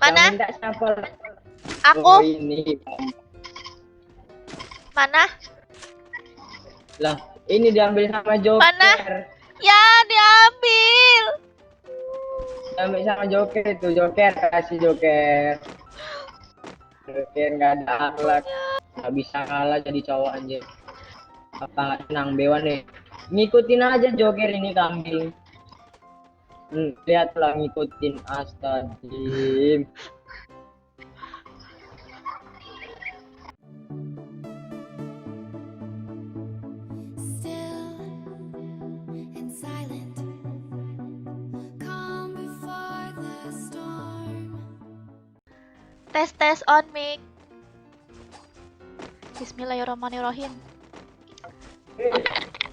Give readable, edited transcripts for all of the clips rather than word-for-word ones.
Yang Mana? minta siapa? Aku. Oh ini. Mana? Lah, ini diambil sama Joker. Mana? Ya, diambil. Diambil sama Joker itu. Joker, kasih Joker. Joker nggak ada akhlak. Nggak bisa kalah jadi cowok aja. Apa nggak tenang Bewan nih? Ngikutin aja Joker ini kambing. Lihatlah ngikutin Astagfirullah. Still and silent, calm before the storm. Tes on mic. Bismillahirrahmanirrahim.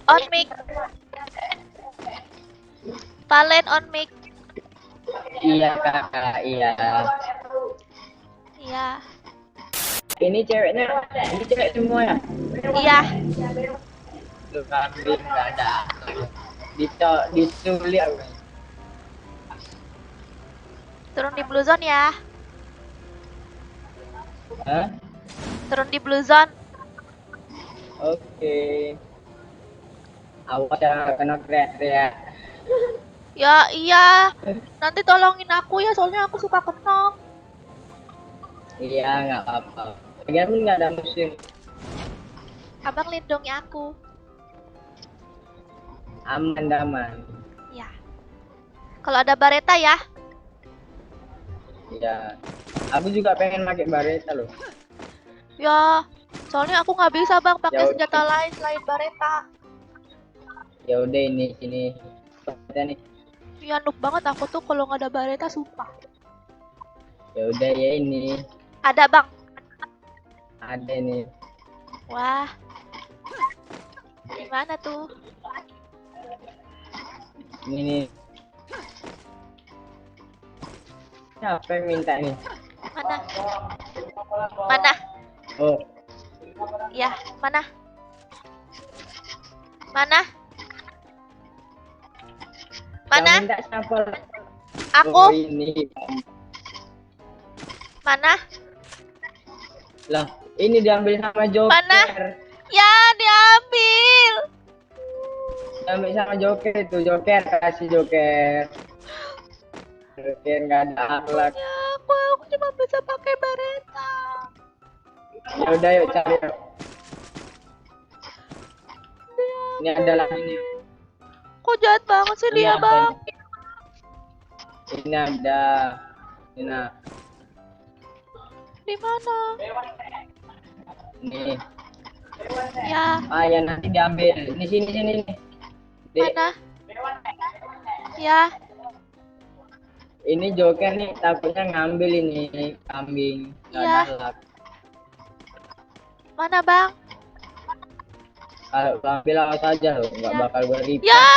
On mic. Valen on mic. Iya kakak, iya. Iya. Ini ceweknya, ini cewek semua ya? Iya. Tuh kambing nggak ada akhlak. Diculik aku. Turun di blue zone ya. Hah? Turun di blue zone. Oke. Awas ya kena teriak-teriak. Ya iya. Nanti tolongin aku ya, soalnya aku suka kenong. Iya nggak apa-apa. Lagian pun nggak ada musim. Abang lindungi aku. Aman. Ya. Kalau ada bareta ya. Iya. Aku juga pengen pakai bareta loh. Ya. Soalnya aku nggak bisa bang pakai Ya senjata lain selain bareta. Ya udah ini sini. Kita nih. Ya noob banget aku tuh kalau nggak ada bareta sumpah. Ya udah ya ini. Ada bang. Ada nih. Wah. Gimana tuh? Ini nih. Siapa yang minta nih? Mana? Mana? Oh, Ya, mana? Mana? Mana? yang minta siapa? Aku. Oh ini. Mana? Lah, ini diambil sama Joker. Mana? Ya, diambil. Diambil sama Joker itu. Joker, kasih Joker. Joker nggak ada akhlak. Ya, aku cuma bisa pakai bareta. Ya udah yuk cari yuk. Ini ada lagi nih. Kok jahat banget sih Ini dia, ada bang? nih. Ini ada. Ini. Di mana? Nih. Ya, Ah ya nanti diambil. Ini sini nih. Dek, mana? Ya, ini Joker nih takutnya ngambil ini kambing. Nggak Iya. ada akhlak. mana bang? Kalau ambil awas aja loh, nggak Ya. bakal gue report. Ya,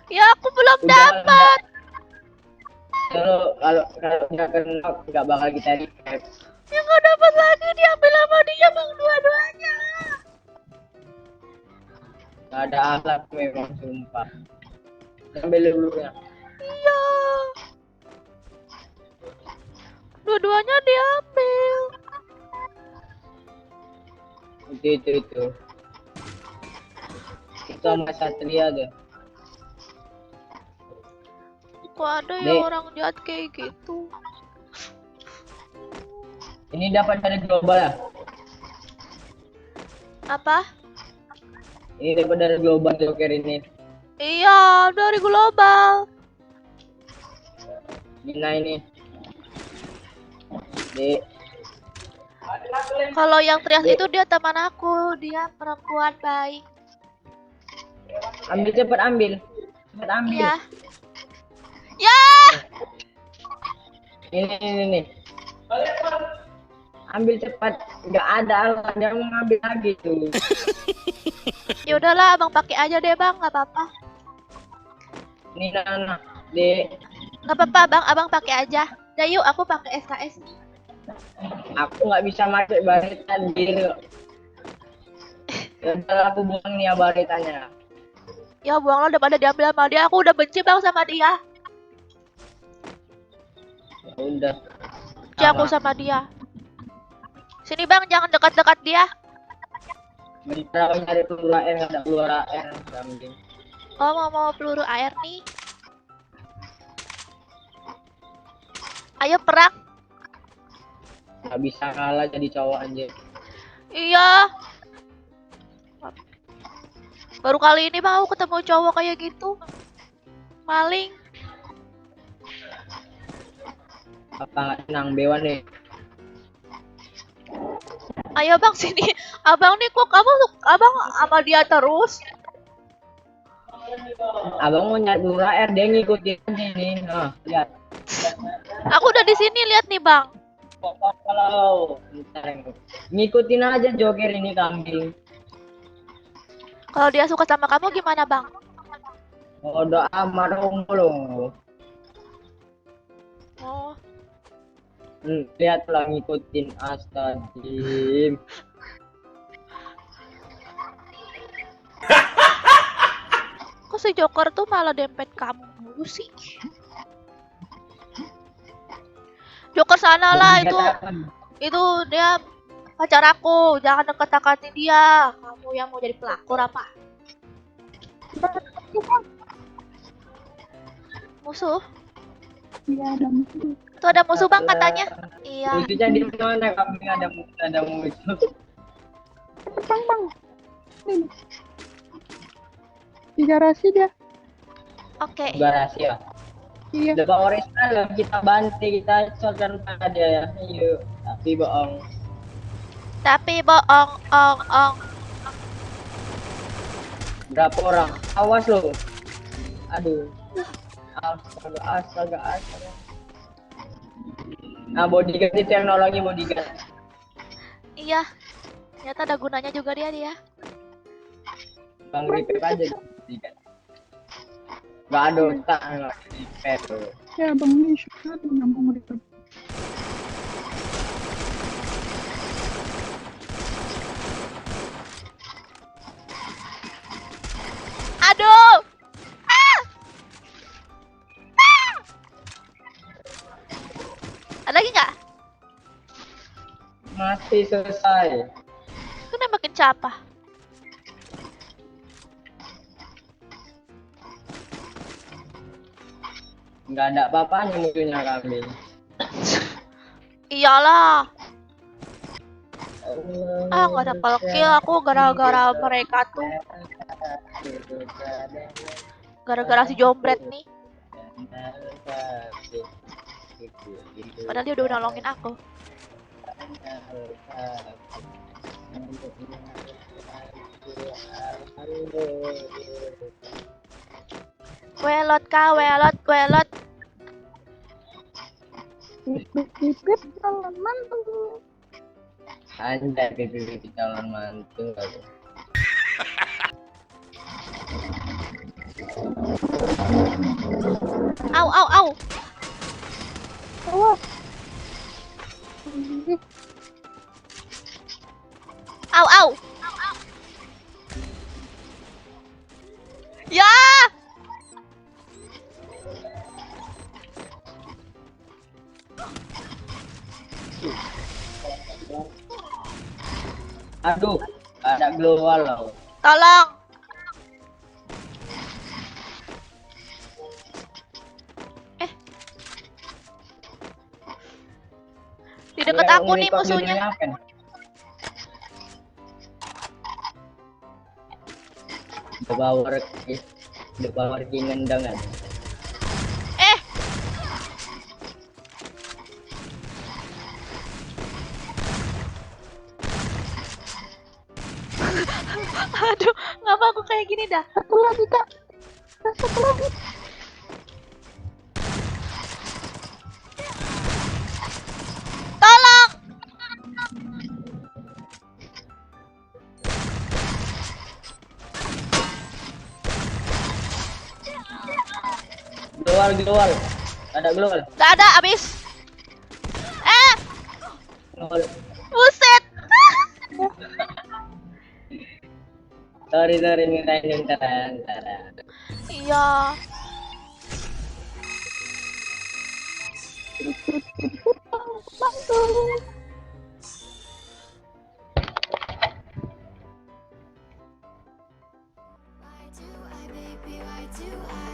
ya aku belum Udah, dapat. Kalau nggak kena nggak bakal kita report. Ya nggak dapat lagi, diambil sama dia bang dua-duanya. Nggak ada akhlak memang sumpah. Ambil dulu ya. Iya. Dua-duanya diambil. Itu. Itu sama Satria deh. Kok ada Dek. yang orang jahat kayak gitu? Ini dapat dari global ya? Apa? Ini dapat dari global Joker ini. Iya, dari global. Gina ini. Dek. Kalau yang teriak itu dia teman aku, dia perempuan baik. Ambil cepat ambil. Cepat ambil. Iya. Ya, Ini. Ambil cepat. Nggak ada alasan dia mau ngambil lagi tuh. ya udahlah, abang pakai aja deh bang, nggak apa-apa. Ini Nana. Dek. Nggak apa-apa bang, abang pakai aja. Ya yuk, aku pakai SKS. Aku nggak bisa pakai barita anjir. Ya udah aku buang nih ya baritanya. Ya buang lo, udah pada diambil sama dia. Aku udah benci bang sama dia. Udah. Benci aku sama dia. Sini bang, jangan dekat-dekat dia. Bentar aku nyari peluru AR, nggak ada peluru AR. Kambing. Oh mau peluru air nih. Ayo perang. Nggak bisa kalah jadi cowok aja. Iya. Baru kali ini mau ketemu cowok kayak gitu. Maling. Apa nggak senang Bewan nih? Ayo bang sini. Abang nih kok abang sama dia terus. Abang mau nyari peluru AR, dia ngikutin sini. Nah, lihat. Aku udah di sini lihat nih bang. Kalau ngikutin aja Joker ini kambing. Kalau dia suka sama kamu gimana bang? Bodo amat dong lo. Oh. Lihatlah ngikutin Astagfirullah. Kok si Joker tuh malah dempet kamu mulu sih? Joker sana lah itu dia pacar aku, jangan deket-deketin dia. Kamu yang mau jadi pelakor apa? Musuh? Iya, ada musuh. Tuh ada musuh bang katanya. Iya. Musuhnya di mana kambing, ada musuh. Bang. Nih. Di garasi dia. Oke. Garasi ya. Iya. Udah bawa original, kita banting, kita shotgun pada dia ya. Yuk, tapi bohong. Tapi bohong, ong. Berapa orang? Awas lo. Aduh. Astaga. Nah, bodyguard itu yang nolongin bodyguard. Iya. Ternyata ada gunanya juga dia. Bang repair aja bodyguard. Gak ada otak, nggak repair tuh. Ya, bang ini suka tuh nyambung gitu. Aduh. Ah! Ada lagi nggak? Mati selesai. Itu nembakin siapa? Nggak ada apa-apanya musuhnya kambing. Iyalah. Nggak dapat kill aku gara-gara mereka tuh. Gara-gara si jombret nih. Padahal dia udah nolongin aku. Welot kah, welot. Pip, calon mantu. Anjay, pipi calon mantu. Au. Awas. Au. Ya. Aduh, ada global loh. Tolong. Di dekat aku nih musuhnya. The power king ngendangan. Aduh, ngapa aku kayak gini dah? Satu lagi, Kak. Satu lagi. Tolong. Global. Ada global. Gak ada, abis. Global. Buset. Sorry, minta ntar. Iya. Why do I, baby, why do I?